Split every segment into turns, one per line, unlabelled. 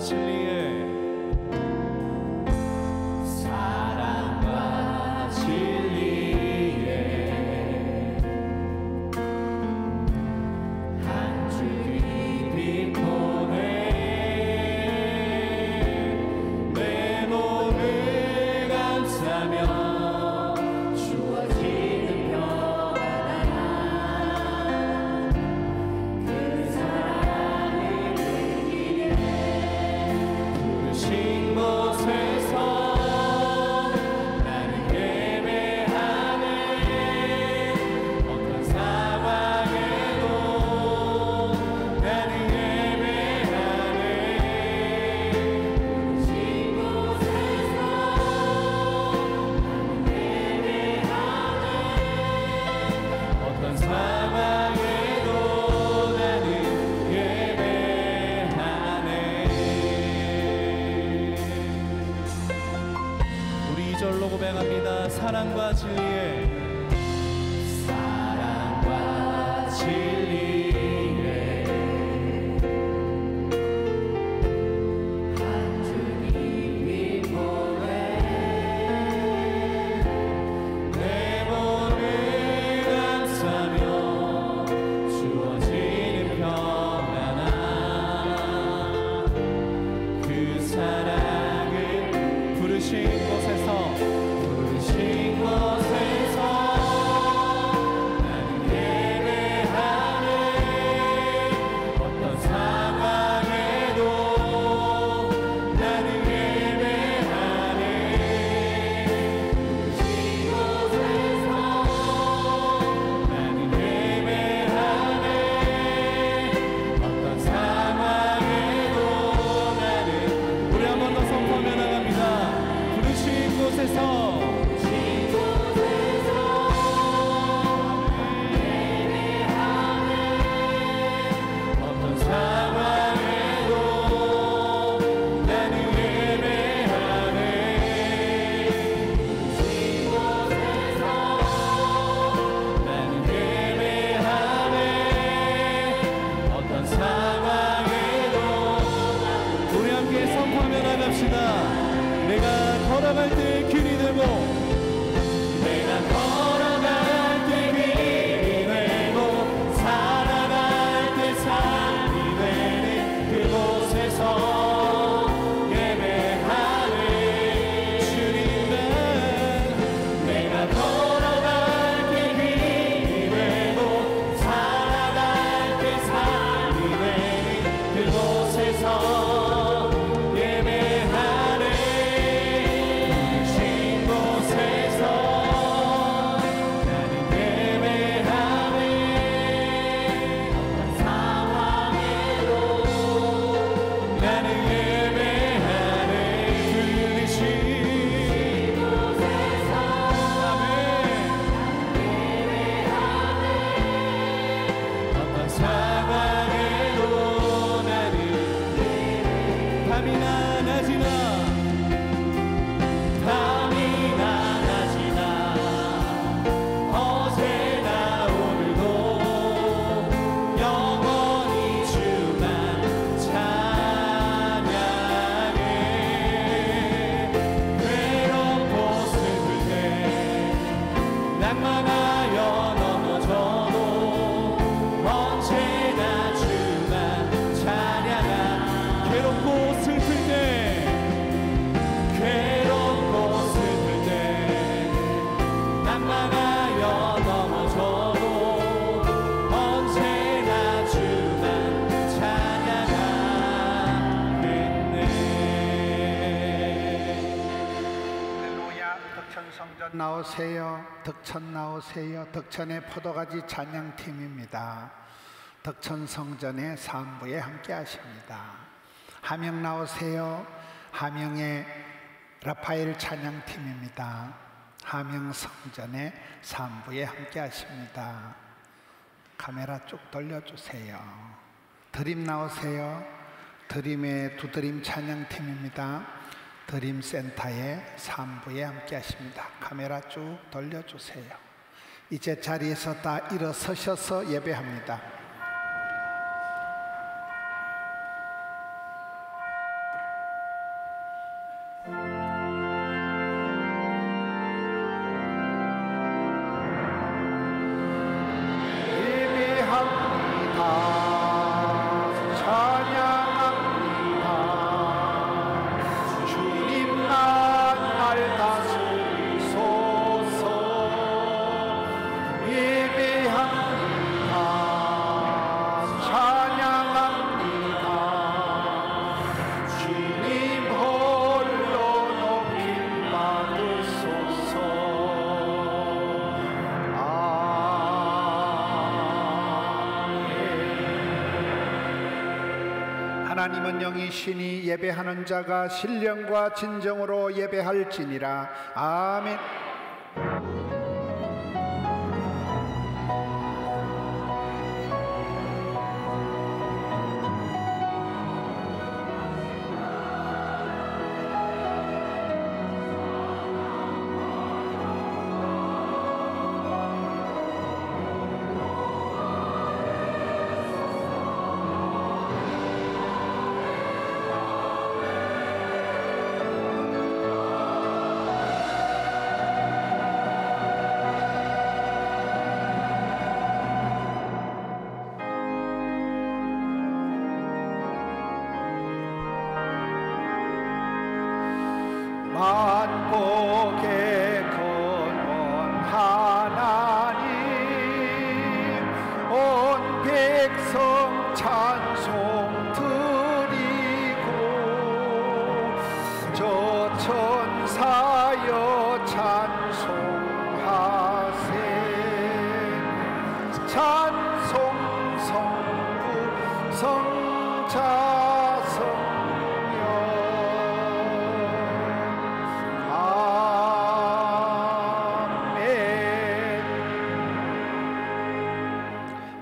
진리에 고백합니다. 사랑과 진리에 사랑과 진리에 한 주님이 보내 내 몸을 감싸며 주어지는 평안함 그 사랑을 부르신 곳에서 내가 걸어갈 때 길이 되고 내가 걸어갈 때 길이 되고 살아갈 때 삶이 되는 그곳에서 예배하네 주님은 내가 걸어갈 때 길이 되고 살아갈 때 삶이 되는 그곳에서
나오세요. 덕천 나오세요. 덕천의 포도가지 찬양팀입니다. 덕천 성전의 3부에 함께 하십니다. 함영 나오세요. 함영의 라파엘 찬양팀입니다. 함영 성전의 3부에 함께 하십니다. 카메라 쭉 돌려주세요. 드림 나오세요. 드림의 두드림 찬양팀입니다. 드림센터의 3부에 함께 하십니다. 카메라 쭉 돌려주세요. 이제 자리에서 다 일어서셔서 예배합니다. 하나님은 영이시니 예배하는 자가 신령과 진정으로 예배할지니라. 아멘. 만복의 근원 하나님, 온 백성 찬송 드리고, 저 천사여 찬송하세. 찬송 성부 성자 성령.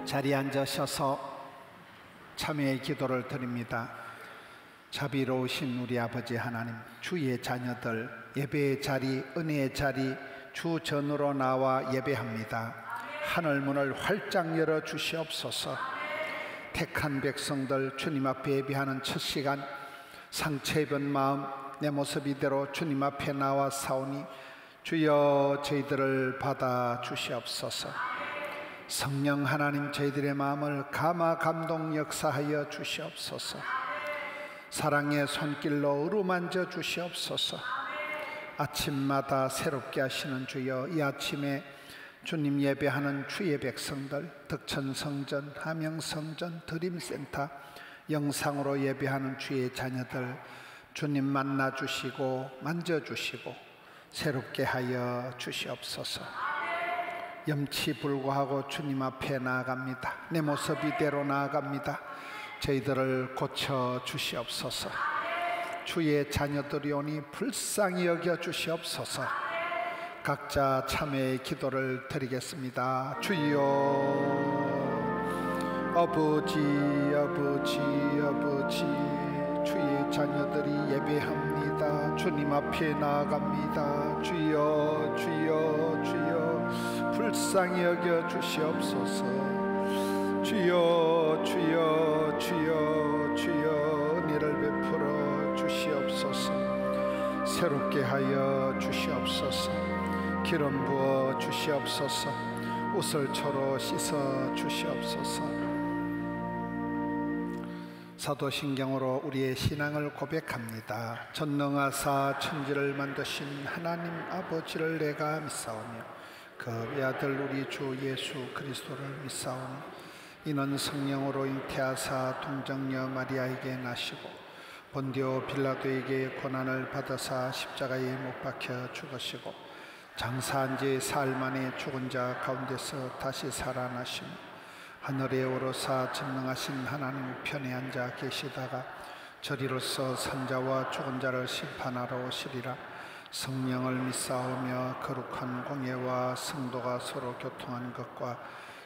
자리에 앉으셔서 참회의 기도를 드립니다. 자비로우신 우리 아버지 하나님, 주의 자녀들 예배의 자리, 은혜의 자리 주 전으로 나와 예배합니다. 하늘 문을 활짝 열어 주시옵소서. 택한 백성들 주님 앞에 예배하는 첫 시간, 상처 입은 마음 내 모습 이대로 주님 앞에 나와 사오니 주여 저희들을 받아 주시옵소서. 성령 하나님, 저희들의 마음을 감화 감동 역사하여 주시옵소서. 사랑의 손길로 어루만져 주시옵소서. 아침마다 새롭게 하시는 주여, 이 아침에 주님 예배하는 주의 백성들, 덕천성전, 함영성전, 드림센터, 영상으로 예배하는 주의 자녀들 주님 만나 주시고 만져 주시고 새롭게 하여 주시옵소서. 염치불구하고 주님 앞에 나아갑니다. 내 모습 이대로 나아갑니다. 저희들을 고쳐 주시옵소서. 주의 자녀들이 오니 불쌍히 여겨 주시옵소서. 각자 참회의 기도를 드리겠습니다. 주여, 아버지 아버지 아버지, 주의 자녀들이 예배합니다. 주님 앞에 나아갑니다. 주여 주여 주여, 불쌍히 여겨 주시옵소서. 주여 주여 주여 주여, 은혜를 베풀어 주시옵소서. 새롭게 하여 주시옵소서. 기름 부어 주시옵소서. 옷을초로 씻어 주시옵소서. 사도신경으로 우리의 신앙을 고백합니다. 전능하사 천지를 만드신 하나님 아버지를 내가 믿사오며 그 외아들 우리 주 예수 그리스도를 믿사오니 이는 성령으로 잉태하사 동정녀 마리아에게 나시고 본디오 빌라도에게 고난을 받으사 십자가에 못 박혀 죽으시고 장사한 지 사흘 만에 죽은 자 가운데서 다시 살아나시며 하늘에 오르사 전능하신 하나님 편에 앉아 계시다가 저리로서 산자와 죽은 자를 심판하러 오시리라. 성령을 믿사오며 거룩한 공예와 성도가 서로 교통하는 것과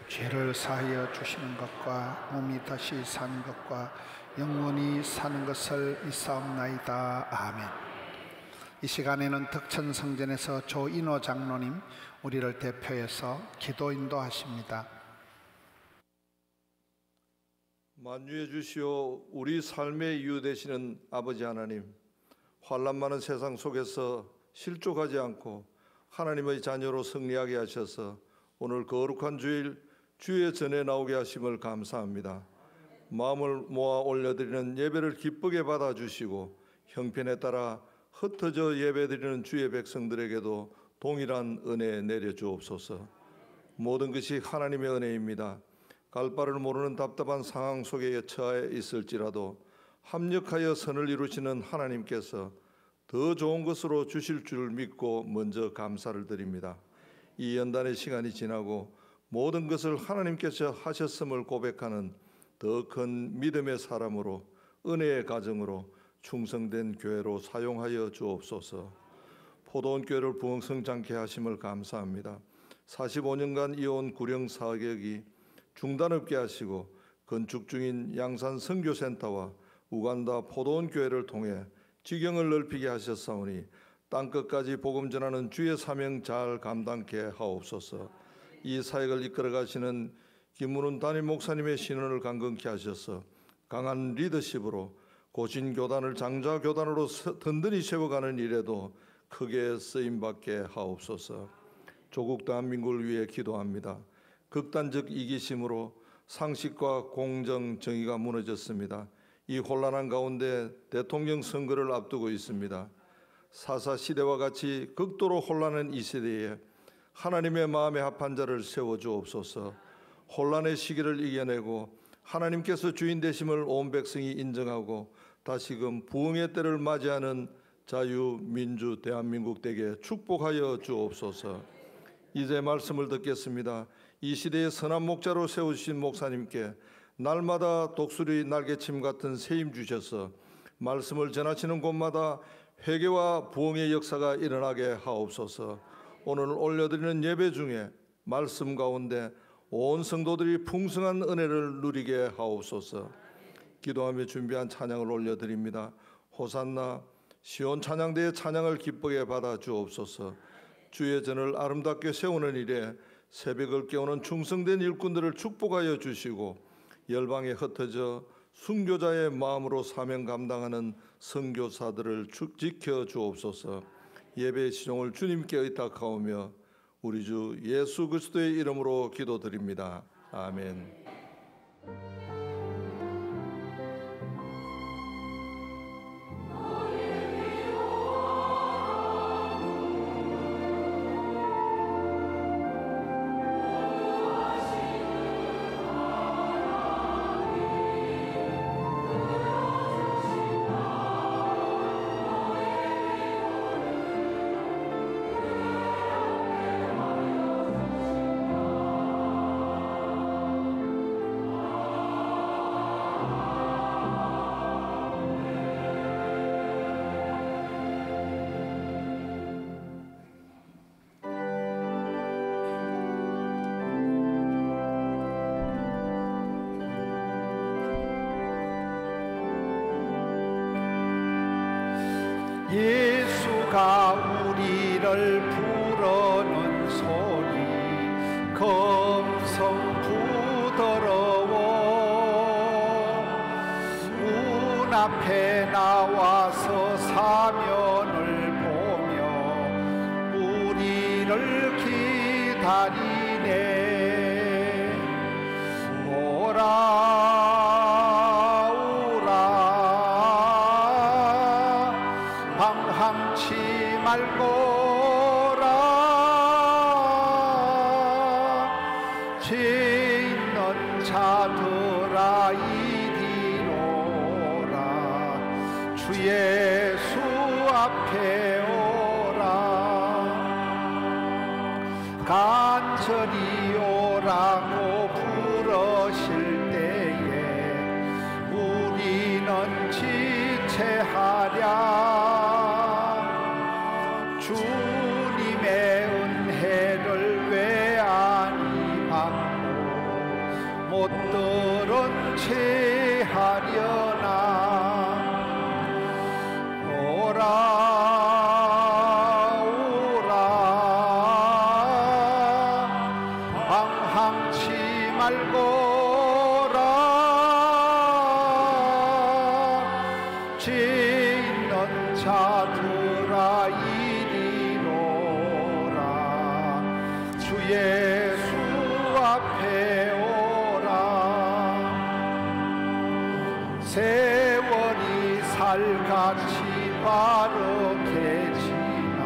죄를 사하여 주시는 것과 몸이 다시 사는 것과 영원히 사는 것을 믿사옵나이다. 아멘. 이 시간에는 덕천성전에서 조인호 장로님 우리를 대표해서 기도 인도하십니다.
만유해 주시오. 우리 삶의 이유 되시는 아버지 하나님, 환난 많은 세상 속에서 실족하지 않고 하나님의 자녀로 승리하게 하셔서 오늘 거룩한 주일 주의 전에 나오게 하심을 감사합니다. 마음을 모아 올려드리는 예배를 기쁘게 받아주시고 형편에 따라 흩어져 예배드리는 주의 백성들에게도 동일한 은혜 내려주옵소서. 모든 것이 하나님의 은혜입니다. 갈 바를 모르는 답답한 상황 속에 처해 있을지라도 합력하여 선을 이루시는 하나님께서 더 좋은 것으로 주실 줄 믿고 먼저 감사를 드립니다. 이 연단의 시간이 지나고 모든 것을 하나님께서 하셨음을 고백하는 더 큰 믿음의 사람으로 은혜의 가정으로 충성된 교회로 사용하여 주옵소서. 포도원 교회를 부흥성장케 하심을 감사합니다. 45년간 이어온 구령 사역이 중단 없게 하시고 건축 중인 양산 선교센터와 우간다 포도원 교회를 통해 지경을 넓히게 하셨사오니 땅끝까지 복음 전하는 주의 사명 잘 감당케 하옵소서. 이 사역을 이끌어 가시는 김문훈 담임 목사님의 신원을 강건케 하셔서 강한 리더십으로 고신 교단을 장자 교단으로 든든히 세워가는 일에도 크게 쓰임받게 하옵소서. 조국 대한민국을 위해 기도합니다. 극단적 이기심으로 상식과 공정, 정의가 무너졌습니다. 이 혼란한 가운데 대통령 선거를 앞두고 있습니다. 사사 시대와 같이 극도로 혼란한 이 시대에 하나님의 마음에 합한 자를 세워주옵소서. 혼란의 시기를 이겨내고 하나님께서 주인 되심을 온 백성이 인정하고 다시금 부흥의 때를 맞이하는 자유민주 대한민국 되게 축복하여 주옵소서. 이제 말씀을 듣겠습니다. 이 시대의 선한 목자로 세우신 목사님께 날마다 독수리 날개침 같은 세임 주셔서 말씀을 전하시는 곳마다 회개와 부흥의 역사가 일어나게 하옵소서. 오늘 올려드리는 예배 중에 말씀 가운데 온 성도들이 풍성한 은혜를 누리게 하옵소서. 기도하며 준비한 찬양을 올려드립니다. 호산나 시온 찬양대의 찬양을 기쁘게 받아 주옵소서. 주의 전을 아름답게 세우는 일에 새벽을 깨우는 충성된 일꾼들을 축복하여 주시고 열방에 흩어져 순교자의 마음으로 사명 감당하는 선교사들을 지켜 주옵소서. 예배의 시종을 주님께 의탁하오며 우리 주 예수 그리스도의 이름으로 기도드립니다. 아멘.
예수가 우리를 부르는 소리 검성 부드러워 문 앞에 나와서 사면을 보며 우리를 기다리네. 오라 방황치 말고라. 죄 있는 자들아 이리로라. 주 예수 앞에 오라. 간절히 오라고 부르실 때에 우리는 지체하랴. 주님의 은혜를 왜 아니 받고 못 들은 채 하려나. 오라 오라 방황치 말고라. 죄 있는 자들아 이리로라. 주 예수 앞에 오라. 세월이 살같이 빠르게 지나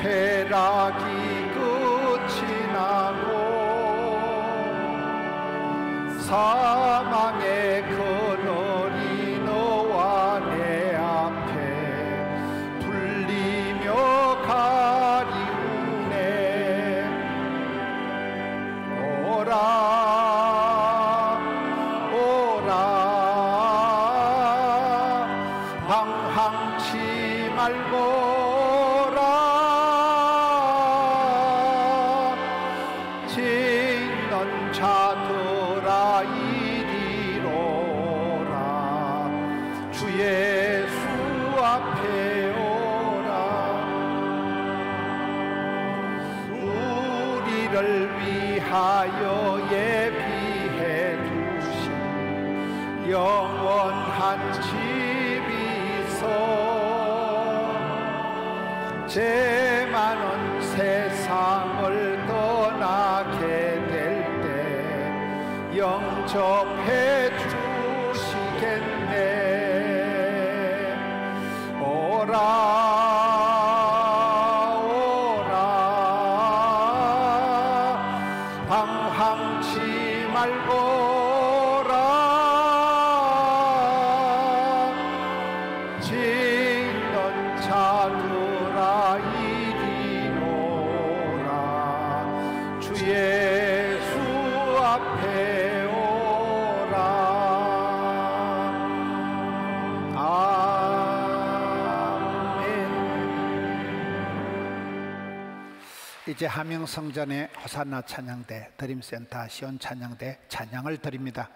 쾌락이 끝이 나고 사망의 그늘이 너와 내 앞에 불리며 가리우네. 오라 오라 말고라 짓는 자들아 이리로라 주 예수 앞에 오라 우리를 위하여 예비해 두신 영원한 집이 있어 죄 많은 세상을 떠나게 될 때 영접해 주시겠네 오라 오라 방황치 말고라 짓는 자들아 이리로라 주 예수 앞에 오라 아멘. 이제 함영성전의 호산나 찬양대, 드림센터 시온 찬양대 찬양을 드립니다.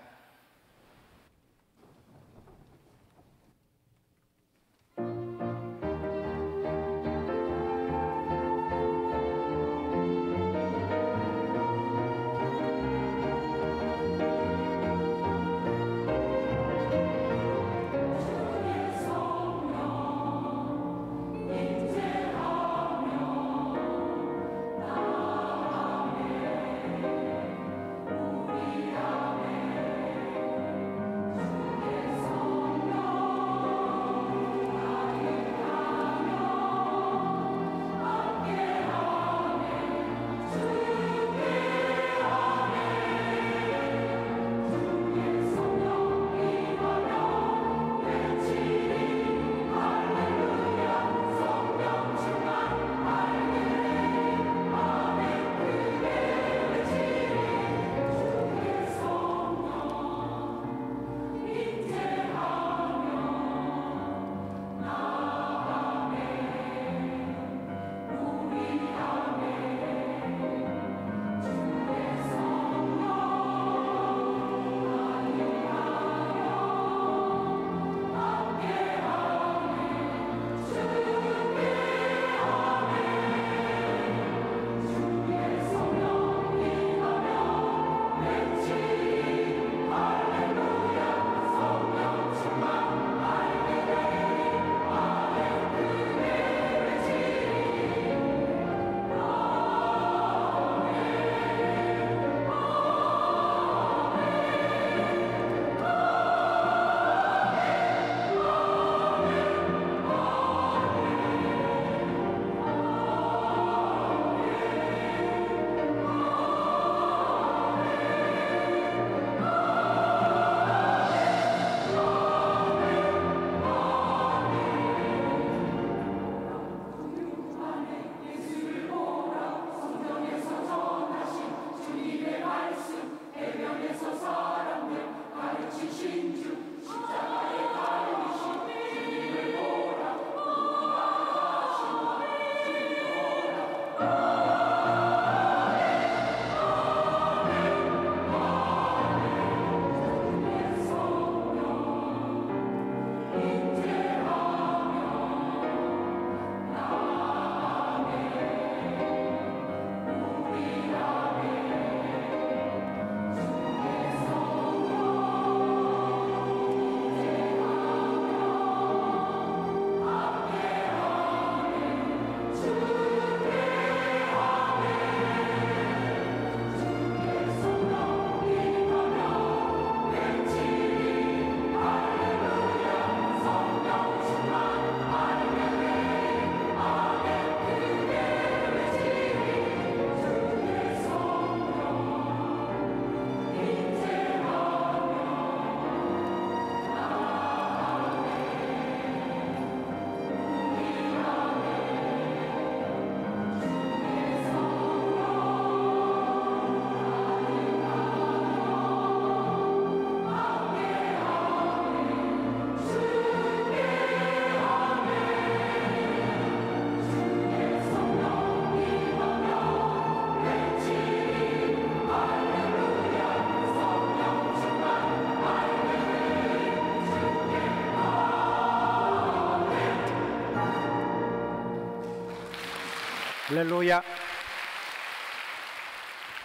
할렐루야.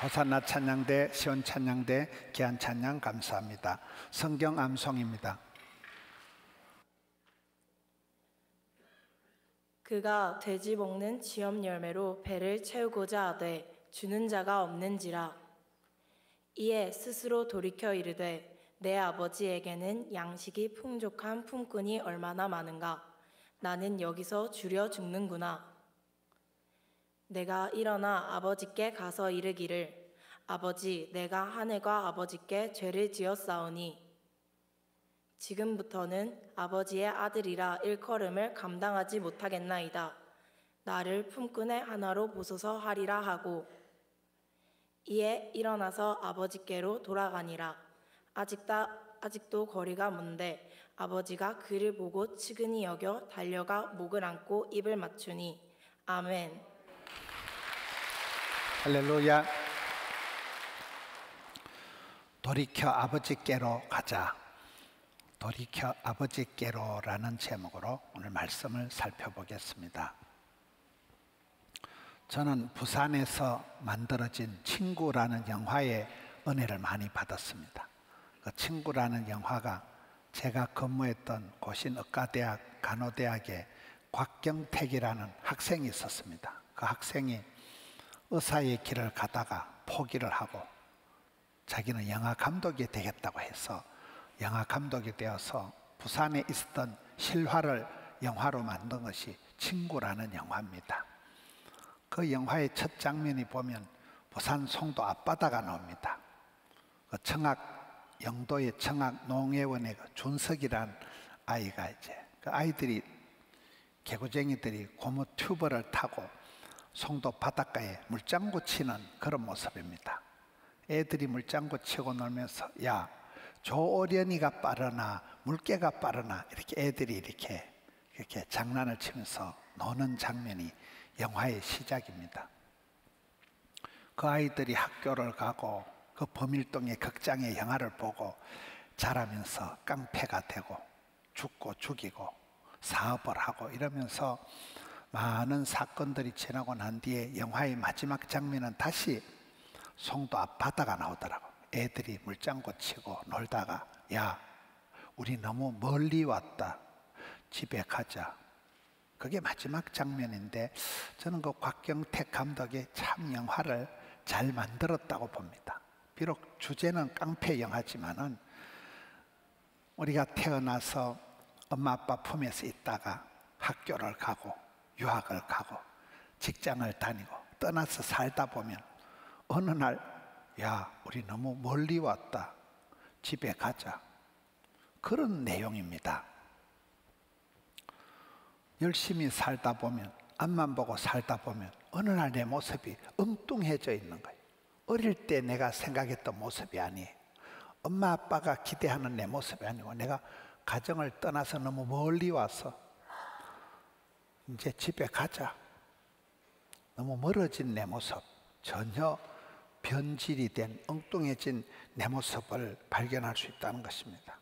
호산나 찬양대, 시온 찬양대, 귀한 찬양 감사합니다. 성경 암송입니다.
그가 돼지 먹는 지엄 열매로 배를 채우고자 하되 주는 자가 없는지라. 이에 스스로 돌이켜 이르되 내 아버지에게는 양식이 풍족한 품꾼이 얼마나 많은가. 나는 여기서 주려 죽는구나. 내가 일어나 아버지께 가서 이르기를 아버지, 내가 하늘과 아버지께 죄를 지었사오니 지금부터는 아버지의 아들이라 일컬음을 감당하지 못하겠나이다. 나를 품꾼의 하나로 보소서 하리라 하고 이에 일어나서 아버지께로 돌아가니라. 아직도 거리가 먼데 아버지가 그를 보고 측은히 여겨 달려가 목을 안고 입을 맞추니 아멘.
할렐루야. 돌이켜 아버지께로 가자. 돌이켜 아버지께로라는 제목으로 오늘 말씀을 살펴보겠습니다. 저는 부산에서 만들어진 친구라는 영화의 은혜를 많이 받았습니다. 그 친구라는 영화가 제가 근무했던 고신의과대학 간호대학에 곽경택이라는 학생이 있었습니다. 그 학생이 의사의 길을 가다가 포기를 하고 자기는 영화 감독이 되겠다고 해서 영화 감독이 되어서 부산에 있었던 실화를 영화로 만든 것이 친구라는 영화입니다. 그 영화의 첫 장면이 보면 부산 송도 앞바다가 나옵니다. 그 영도의 청학 농회원의 준석이란 아이가 그 아이들이 개구쟁이들이 고무 튜브를 타고 송도 바닷가에 물장구 치는 그런 모습입니다. 애들이 물장구 치고 놀면서 야, 조오련이가 빠르나 물개가 빠르나 이렇게 애들이 이렇게 장난을 치면서 노는 장면이 영화의 시작입니다. 그 아이들이 학교를 가고 그 범일동의 극장의 영화를 보고 자라면서 깡패가 되고 죽고 죽이고 사업을 하고 이러면서 많은 사건들이 지나고 난 뒤에 영화의 마지막 장면은 다시 송도 앞 바다가 나오더라고. 애들이 물장구 치고 놀다가 야, 우리 너무 멀리 왔다. 집에 가자. 그게 마지막 장면인데 저는 그 곽경택 감독이 참 영화를 잘 만들었다고 봅니다. 비록 주제는 깡패 영화지만은 우리가 태어나서 엄마 아빠 품에서 있다가 학교를 가고 유학을 가고 직장을 다니고 떠나서 살다 보면 어느 날 야, 우리 너무 멀리 왔다. 집에 가자. 그런 내용입니다. 열심히 살다 보면 앞만 보고 살다 보면 어느 날 내 모습이 엉뚱해져 있는 거예요. 어릴 때 내가 생각했던 모습이 아니에요. 엄마 아빠가 기대하는 내 모습이 아니고 내가 가정을 떠나서 너무 멀리 와서 이제 집에 가자. 너무 멀어진 내 모습, 전혀 변질이 된 엉뚱해진 내 모습을 발견할 수 있다는 것입니다.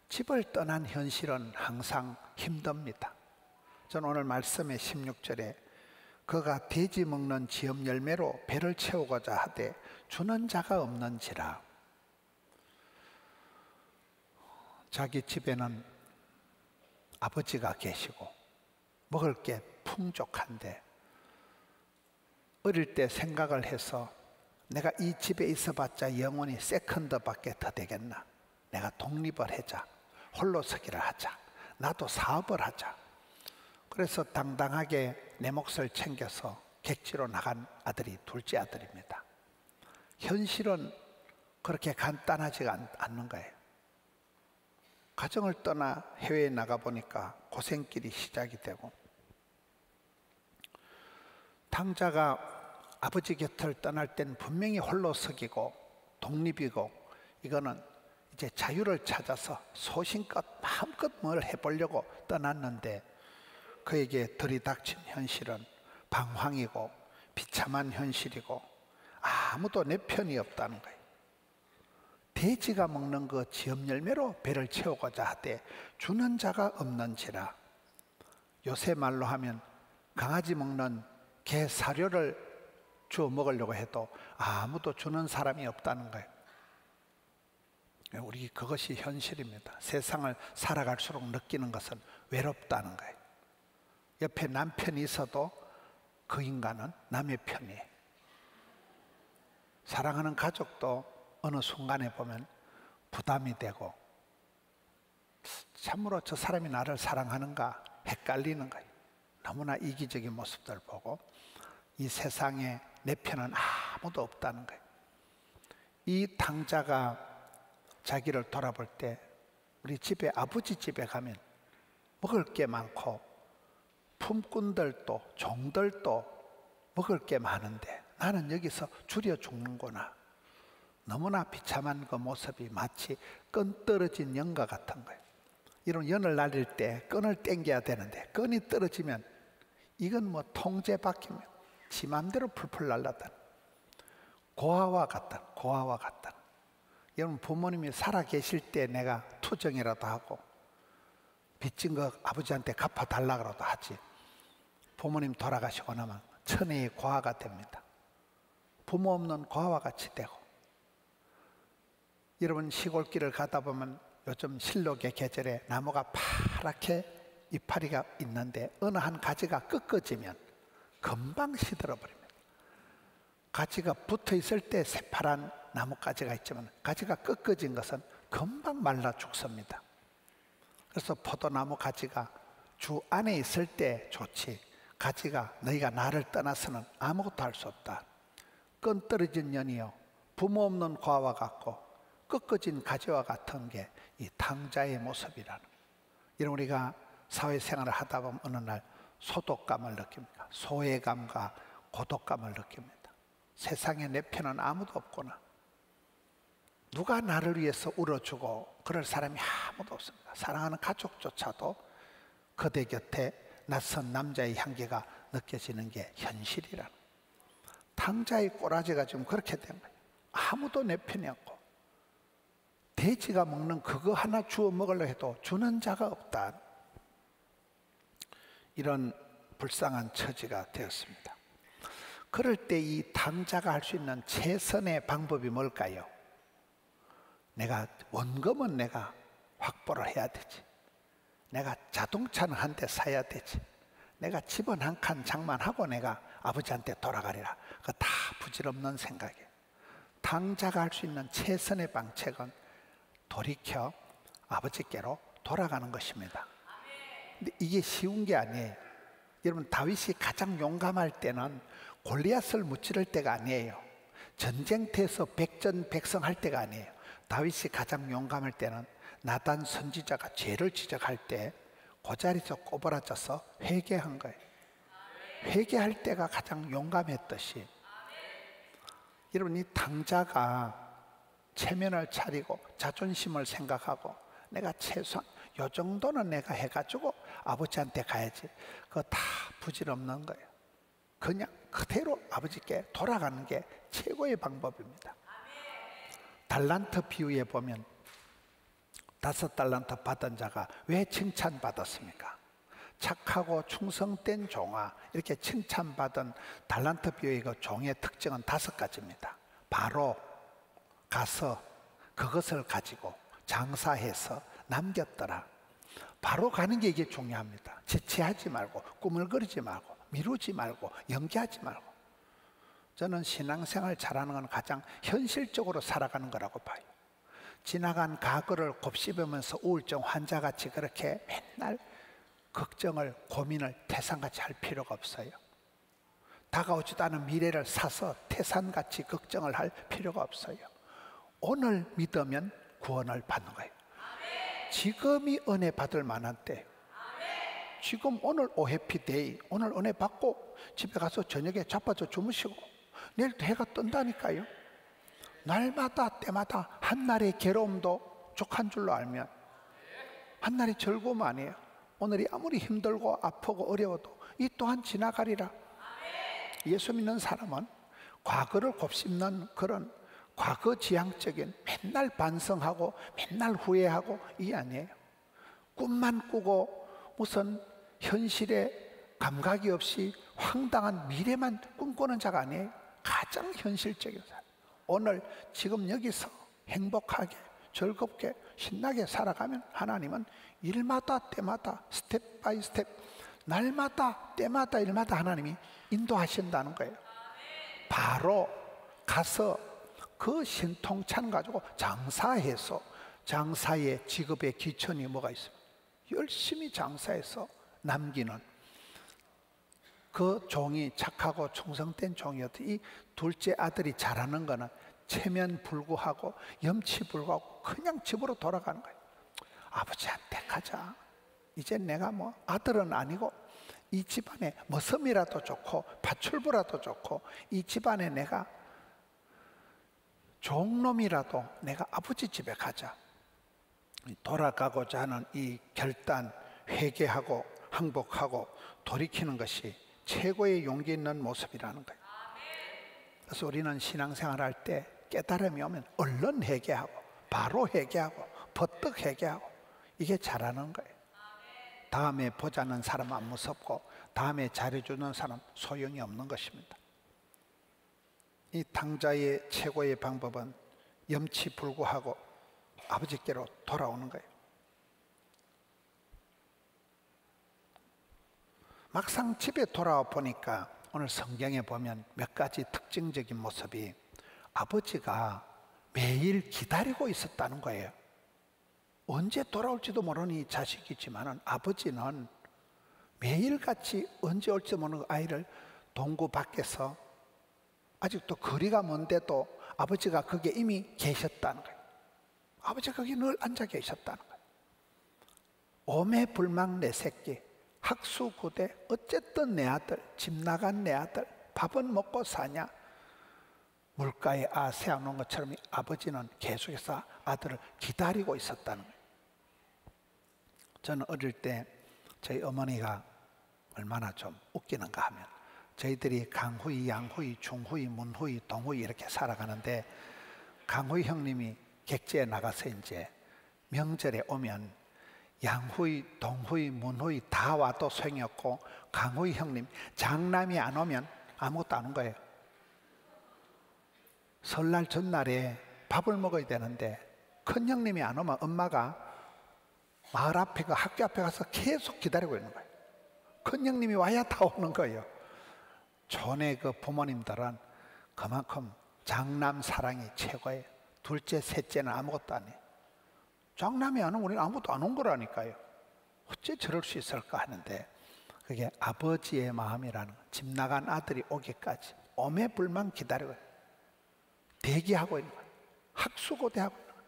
집을 떠난 현실은 항상 힘듭니다. 저는 오늘 말씀의 16절에 그가 돼지 먹는 지엄 열매로 배를 채우고자 하되 주는 자가 없는지라. 자기 집에는 아버지가 계시고 먹을 게 풍족한데 어릴 때 생각을 해서 내가 이 집에 있어봤자 영원히 세컨드밖에 더 되겠나. 내가 독립을 하자. 홀로 서기를 하자. 나도 사업을 하자. 그래서 당당하게 내 몫을 챙겨서 객지로 나간 아들이 둘째 아들입니다. 현실은 그렇게 간단하지가 않는 거예요. 가정을 떠나 해외에 나가보니까 고생길이 시작이 되고 당자가 아버지 곁을 떠날 땐 분명히 홀로 서기고 독립이고 이거는 이제 자유를 찾아서 소신껏 마음껏 뭘 해보려고 떠났는데 그에게 들이닥친 현실은 방황이고 비참한 현실이고 아무도 내 편이 없다는 거예요. 돼지가 먹는 그 지엄 열매로 배를 채우고자 하되 주는 자가 없는지라. 요새 말로 하면 강아지 먹는 개 사료를 주워 먹으려고 해도 아무도 주는 사람이 없다는 거예요. 우리 그것이 현실입니다. 세상을 살아갈수록 느끼는 것은 외롭다는 거예요. 옆에 남편이 있어도 그 인간은 남의 편이에요. 사랑하는 가족도 어느 순간에 보면 부담이 되고 참으로 저 사람이 나를 사랑하는가 헷갈리는 거예요. 너무나 이기적인 모습들 보고 이 세상에 내 편은 아무도 없다는 거예요. 이 탕자가 자기를 돌아볼 때 우리 집에 아버지 집에 가면 먹을 게 많고 품꾼들도 종들도 먹을 게 많은데 나는 여기서 줄여 죽는구나. 너무나 비참한 그 모습이 마치 끈 떨어진 연과 같은 거예요. 이런 연을 날릴 때 끈을 당겨야 되는데 끈이 떨어지면 이건 뭐 통제 바뀌면 지 맘대로 풀풀 날라다는 고아와 같다. 여러분 부모님이 살아 계실 때 내가 투정이라도 하고 빚진 거 아버지한테 갚아달라고라도 하지 부모님 돌아가시고 나면 천혜의 고아가 됩니다. 부모 없는 고아와 같이 되고 여러분 시골길을 가다 보면 요즘 실록의 계절에 나무가 파랗게 이파리가 있는데 어느 한 가지가 꺾어지면 금방 시들어버립니다. 가지가 붙어 있을 때 새파란 나뭇가지가 있지만 가지가 꺾어진 것은 금방 말라 죽습니다. 그래서 포도나무 가지가 주 안에 있을 때 좋지 가지가 너희가 나를 떠나서는 아무것도 할 수 없다. 끈 떨어진 연이요 부모 없는 고아와 같고 꺾어진 가지와 같은 게 이 탕자의 모습이라는 거예요. 여러분 우리가 사회생활을 하다 보면 어느 날 소독감을 느낍니다. 소외감과 고독감을 느낍니다. 세상에 내 편은 아무도 없구나. 누가 나를 위해서 울어주고 그럴 사람이 아무도 없습니다. 사랑하는 가족조차도 그대 곁에 낯선 남자의 향기가 느껴지는 게 현실이라는 거예요. 탕자의 꼬라지가 좀 그렇게 된 거예요. 아무도 내 편이 없고 돼지가 먹는 그거 하나 주워 먹으려 해도 주는 자가 없다. 이런 불쌍한 처지가 되었습니다. 그럴 때 이 탕자가 할 수 있는 최선의 방법이 뭘까요? 내가 원금은 내가 확보를 해야 되지. 내가 자동차는 한 대 사야 되지. 내가 집은 한 칸 장만하고 내가 아버지한테 돌아가리라. 그거 다 부질없는 생각이에요. 탕자가 할 수 있는 최선의 방책은 돌이켜 아버지께로 돌아가는 것입니다. 근데 이게 쉬운 게 아니에요. 여러분 다윗이 가장 용감할 때는 골리앗을 무찌를 때가 아니에요. 전쟁터에서 백전백승 할 때가 아니에요. 다윗이 가장 용감할 때는 나단 선지자가 죄를 지적할 때 그 자리에서 꼬부라져서 회개한 거예요. 회개할 때가 가장 용감했듯이 여러분 이 탕자가 체면을 차리고 자존심을 생각하고 내가 최소한 요 정도는 내가 해가지고 아버지한테 가야지. 그거 다 부질없는 거예요. 그냥 그대로 아버지께 돌아가는 게 최고의 방법입니다. 달란트 비유에 보면 5달란트 받은 자가 왜 칭찬받았습니까? 착하고 충성된 종아 이렇게 칭찬받은 달란트 비유의 그 종의 특징은 5가지입니다. 바로 가서 그것을 가지고 장사해서 남겼더라. 바로 가는 게 이게 중요합니다. 지체하지 말고 꾸물거리지 말고 미루지 말고 연기하지 말고. 저는 신앙생활 잘하는 건 가장 현실적으로 살아가는 거라고 봐요. 지나간 과거를 곱씹으면서 우울증 환자같이 그렇게 맨날 걱정을 고민을 태산같이 할 필요가 없어요. 다가오지도 않은 미래를 사서 태산같이 걱정을 할 필요가 없어요. 오늘 믿으면 구원을 받는 거예요. 지금이 은혜 받을 만한 때. 지금 오늘 오해피데이, 오늘 은혜 받고 집에 가서 저녁에 자빠져 주무시고 내일도 해가 뜬다니까요. 날마다 때마다 한날의 괴로움도 족한 줄로 알면 한날의 즐거움 아니에요. 오늘이 아무리 힘들고 아프고 어려워도 이 또한 지나가리라. 예수 믿는 사람은 과거를 곱씹는 그런 과거 지향적인 맨날 반성하고 맨날 후회하고 이게 아니에요. 꿈만 꾸고 무슨 현실에 감각이 없이 황당한 미래만 꿈꾸는 자가 아니에요. 가장 현실적인 사람. 오늘 지금 여기서 행복하게 즐겁게 신나게 살아가면 하나님은 일마다 때마다 스텝 바이 스텝 날마다 때마다 일마다 하나님이 인도하신다는 거예요. 바로 가서 그 신통찬 가지고 장사해서, 장사의 직업의 기천이 뭐가 있어요? 열심히 장사해서 남기는 그 종이 착하고 충성된 종이었던 이 둘째 아들이 잘하는 거는 체면불구하고 염치불구하고 그냥 집으로 돌아가는 거예요. 아버지한테 가자. 이제 내가 뭐 아들은 아니고 이 집안에 머슴이라도 좋고 파출부라도 좋고 이 집안에 내가 종놈이라도 내가 아버지 집에 가자. 돌아가고자 하는 이 결단, 회개하고 항복하고 돌이키는 것이 최고의 용기 있는 모습이라는 거예요. 그래서 우리는 신앙생활 할 때 깨달음이 오면 얼른 회개하고 바로 회개하고 버뜩 회개하고 이게 잘하는 거예요. 다음에 보자는 사람 안 무섭고 다음에 잘해주는 사람 소용이 없는 것입니다. 이 탕자의 최고의 방법은 염치불구하고 아버지께로 돌아오는 거예요. 막상 집에 돌아와 보니까 오늘 성경에 보면 몇 가지 특징적인 모습이 아버지가 매일 기다리고 있었다는 거예요. 언제 돌아올지도 모르는 이 자식이지만 아버지는 매일같이 언제 올지 모르는 아이를 동구 밖에서 아직도 거리가 먼데도 아버지가 거기에 이미 계셨다는 거예요. 아버지가 거기 늘 앉아 계셨다는 거예요. 오매불망 내 새끼, 학수고대, 어쨌든 내 아들, 집 나간 내 아들, 밥은 먹고 사냐? 물가에 세워놓은 것처럼 아버지는 계속해서 아들을 기다리고 있었다는 거예요. 저는 어릴 때 저희 어머니가 얼마나 좀 웃기는가 하면 저희들이 강후이, 양후이, 중후이, 문후이, 동후이 이렇게 살아가는데 강후이 형님이 객지에 나가서 이제 명절에 오면 양후이, 동후이, 문후이 다 와도 소용이 없고 강후이 형님 장남이 안 오면 아무것도 안 온 거예요. 설날 전날에 밥을 먹어야 되는데 큰 형님이 안 오면 엄마가 마을 앞에 그 학교 앞에 가서 계속 기다리고 있는 거예요. 큰 형님이 와야 다 오는 거예요. 촌의 그 부모님들은 그만큼 장남 사랑이 최고예요. 둘째, 셋째는 아무것도 안 해요. 장남이 안 오면 우리는 아무것도 안 온 거라니까요. 어째 저럴 수 있을까 하는데 그게 아버지의 마음이라는 거예요. 집 나간 아들이 오기까지 오매불망 기다리고 대기하고 있는 거예요. 학수고대하고 있는 거예요.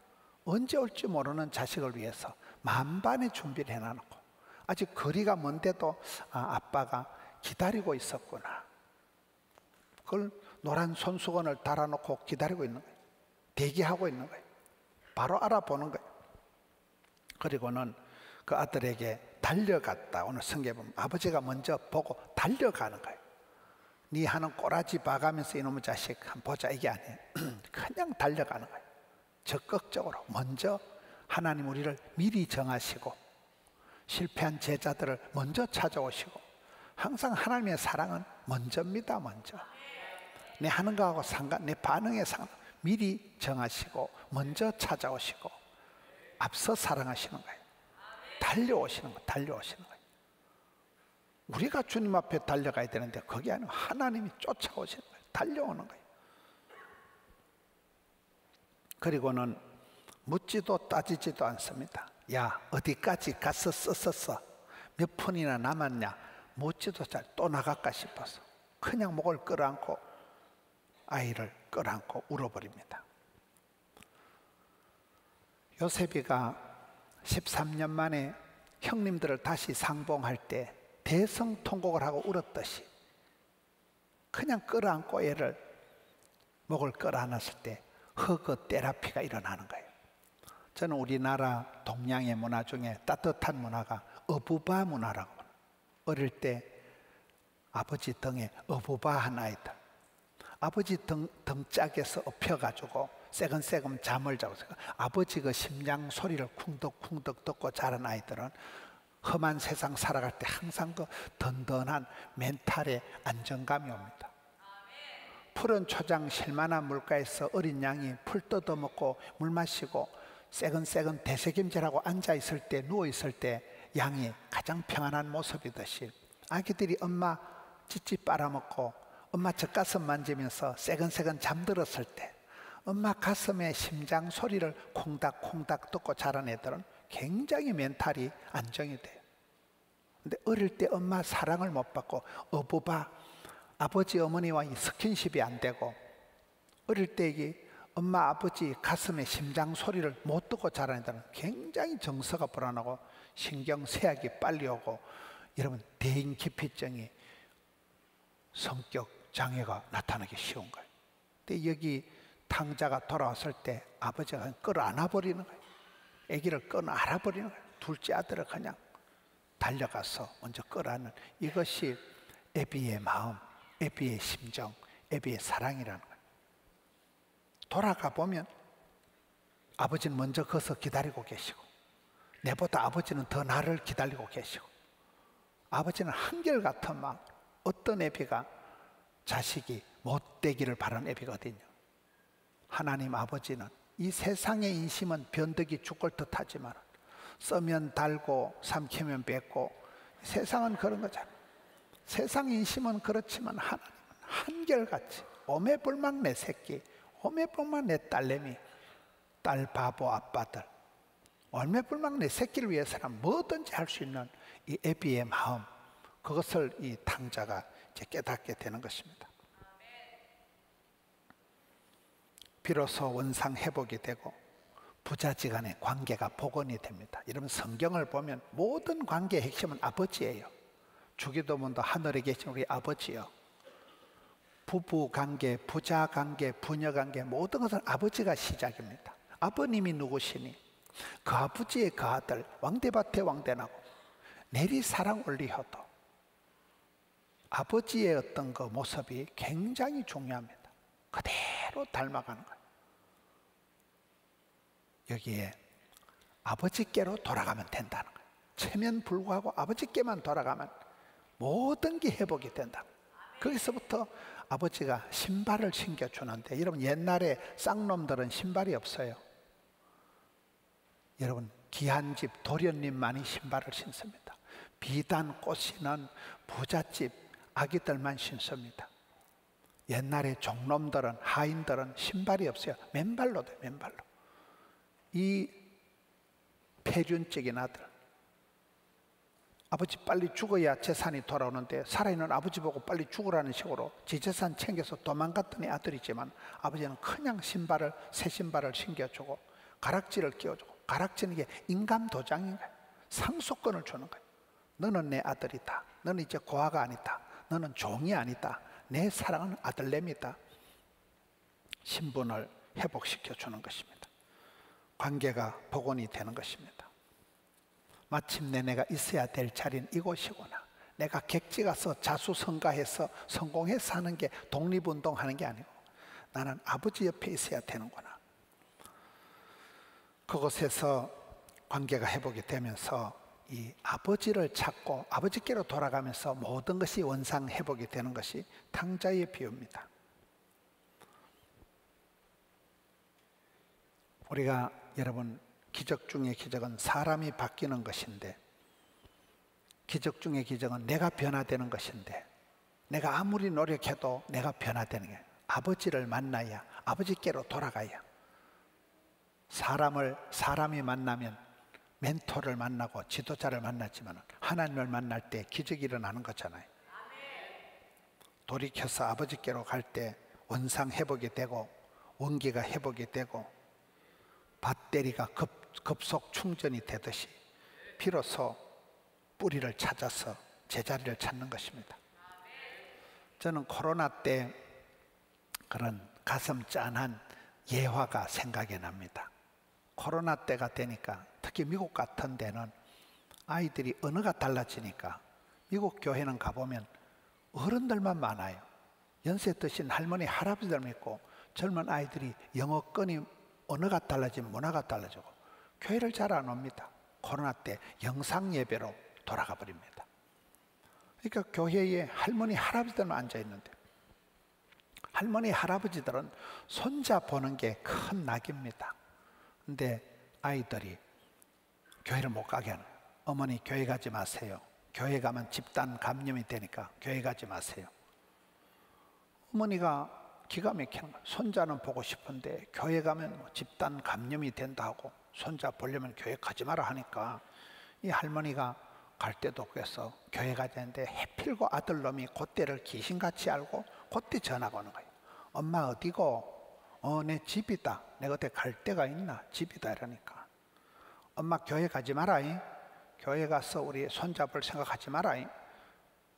언제 올지 모르는 자식을 위해서 만반의 준비를 해놔놓고 아직 거리가 먼데도 아빠가 기다리고 있었구나. 그걸 노란 손수건을 달아놓고 기다리고 있는 거예요. 대기하고 있는 거예요. 바로 알아보는 거예요. 그리고는 그 아들에게 달려갔다. 오늘 성경에 보면 아버지가 먼저 보고 달려가는 거예요. 네 하는 꼬라지 봐가면서 이놈의 자식 한번 보자 이게 아니에요. 그냥 달려가는 거예요. 적극적으로 먼저 하나님 우리를 미리 정하시고 실패한 제자들을 먼저 찾아오시고 항상 하나님의 사랑은 먼저입니다. 먼저 내 하는 거하고 내 반응에 상관 미리 정하시고 먼저 찾아오시고 앞서 사랑하시는 거예요. 달려오시는 거예요. 달려오시는 거예요. 우리가 주님 앞에 달려가야 되는데 그게 아니고 하나님이 쫓아오시는 거예요. 달려오는 거예요. 그리고는 묻지도 따지지도 않습니다. 야 어디까지 가서 썼었어? 몇 푼이나 남았냐? 묻지도 또 나갈까 싶어서 그냥 목을 끌어안고 아이를 끌어안고 울어버립니다. 요셉이가 13년 만에 형님들을 다시 상봉할 때 대성통곡을 하고 울었듯이 그냥 끌어안고 애를 목을 끌어안았을 때 허그 테라피가 일어나는 거예요. 저는 우리나라 동양의 문화 중에 따뜻한 문화가 어부바 문화라고 합니다. 어릴 때 아버지 등에 어부바한 아이들, 아버지 등짝에서 엎혀가지고 새근새근 잠을 자고 아버지 그 심장 소리를 쿵덕쿵덕 듣고 자란 아이들은 험한 세상 살아갈 때 항상 그 든든한 멘탈의 안정감이 옵니다. 푸른 초장 실만한 물가에서 어린 양이 풀 뜯어먹고 물 마시고 새근새근 대책임질하고 앉아있을 때, 누워있을 때 양이 가장 평안한 모습이듯이 아기들이 엄마 찌찌 빨아먹고 엄마 젖가슴 만지면서 새근새근 잠들었을 때 엄마 가슴에 심장 소리를 콩닥콩닥 듣고 자란 애들은 굉장히 멘탈이 안정이 돼요. 근데 어릴 때 엄마 사랑을 못 받고 어부바 아버지 어머니와 이 스킨십이 안 되고 어릴 때 이게 엄마 아버지 가슴에 심장 소리를 못 듣고 자란 애들은 굉장히 정서가 불안하고 신경 쇠약이 빨리 오고 여러분 대인기피증이 성격 장애가 나타나기 쉬운 거예요. 근데 여기 탕자가 돌아왔을 때 아버지가 그냥 끌어안아 버리는 거예요. 아기를 끌어안아 버리는 거예요. 둘째 아들을 그냥 달려가서 먼저 끌어안는, 이것이 애비의 마음, 애비의 심정, 애비의 사랑이라는 거예요. 돌아가 보면 아버지는 먼저 거기서 기다리고 계시고 내보다 아버지는 더 나를 기다리고 계시고 아버지는 한결같은 마음. 어떤 애비가 자식이 못되기를 바라는 애비가 어딨냐. 하나님 아버지는 이 세상의 인심은 변덕이 죽을 듯 하지만 써면 달고 삼키면 뱉고 세상은 그런 거잖아. 세상 인심은 그렇지만 하나님은 한결같이 오매불망 내 새끼, 오매불망 내 딸내미, 딸 바보 아빠들, 오매불망 내 새끼를 위해서는 뭐든지 할 수 있는 이 애비의 마음, 그것을 이 탕자가 이제 깨닫게 되는 것입니다. 비로소 원상 회복이 되고 부자지간의 관계가 복원이 됩니다. 여러분 성경을 보면 모든 관계의 핵심은 아버지예요. 주기도문도 하늘에 계신 우리 아버지요. 부부 관계, 부자 관계, 부녀 관계 모든 것은 아버지가 시작입니다. 아버님이 누구시니? 그 아버지의 그 아들 왕대밭에 왕대나고 내리 사랑 올리혀도 아버지의 어떤 그 모습이 굉장히 중요합니다. 그대로 닮아가는 거예요. 여기에 아버지께로 돌아가면 된다는 거예요. 체면불구하고 아버지께만 돌아가면 모든 게 회복이 된다. 거기서부터 아버지가 신발을 신겨주는데, 여러분 옛날에 쌍놈들은 신발이 없어요. 여러분 귀한 집 도련님만이 신발을 신습니다. 비단 꽃이는 부잣집 아기들만 신습니다. 옛날에 종놈들은, 하인들은 신발이 없어요. 맨발로 돼요. 맨발로. 이 폐륜적인 아들, 아버지 빨리 죽어야 재산이 돌아오는데 살아있는 아버지 보고 빨리 죽으라는 식으로 지 재산 챙겨서 도망갔던 아들이지만 아버지는 그냥 신발을, 새 신발을 신겨주고 가락지를 끼워주고, 가락지는 게 인감도장인 거예요. 상속권을 주는 거예요. 너는 내 아들이다. 너는 이제 고아가 아니다. 너는 종이 아니다. 내 사랑하는 아들내미다. 신분을 회복시켜 주는 것입니다. 관계가 복원이 되는 것입니다. 마침내 내가 있어야 될 자리는 이곳이구나. 내가 객지 가서 자수성가해서 성공해서 하는 게 독립운동하는 게 아니고 나는 아버지 옆에 있어야 되는구나. 그곳에서 관계가 회복이 되면서 이 아버지를 찾고 아버지께로 돌아가면서 모든 것이 원상 회복이 되는 것이 탕자의 비유입니다. 우리가 여러분 기적 중의 기적은 사람이 바뀌는 것인데, 기적 중의 기적은 내가 변화되는 것인데, 내가 아무리 노력해도 내가 변화되는 게 아버지를 만나야, 아버지께로 돌아가야. 사람이 만나면 멘토를 만나고 지도자를 만났지만 하나님을 만날 때 기적이 일어나는 거잖아요. 돌이켜서 아버지께로 갈 때 원상 회복이 되고 원기가 회복이 되고 배터리가 급속 충전이 되듯이 비로소 뿌리를 찾아서 제자리를 찾는 것입니다. 저는 코로나 때 그런 가슴 짠한 예화가 생각이 납니다. 코로나 때가 되니까 특히 미국 같은 데는 아이들이 언어가 달라지니까 미국 교회는 가보면 어른들만 많아요. 연세 드신 할머니 할아버지들 있고 젊은 아이들이 영어권이 언어가 달라지면 문화가 달라지고 교회를 잘 안 옵니다. 코로나 때 영상 예배로 돌아가 버립니다. 그러니까 교회에 할머니 할아버지들만 앉아 있는데, 할머니 할아버지들은 손자 보는 게 큰 낙입니다. 근데 아이들이 교회를 못 가게 하는 거예요. 어머니 교회 가지 마세요. 교회 가면 집단 감염이 되니까 교회 가지 마세요. 어머니가 기가 막히는 거예요. 손자는 보고 싶은데 교회 가면 뭐 집단 감염이 된다고, 손자 보려면 교회 가지 마라 하니까 이 할머니가 갈 데도 없겠어 교회 가자는데, 해필고 아들놈이 그때를 귀신같이 알고 그때 전화가 오는 거예요. 엄마 어디고? 내 집이다. 내가 어디 갈 데가 있나? 집이다. 이러니까 엄마 교회 가지 마라잉. 교회 가서 우리 손자 볼 생각하지 마라잉.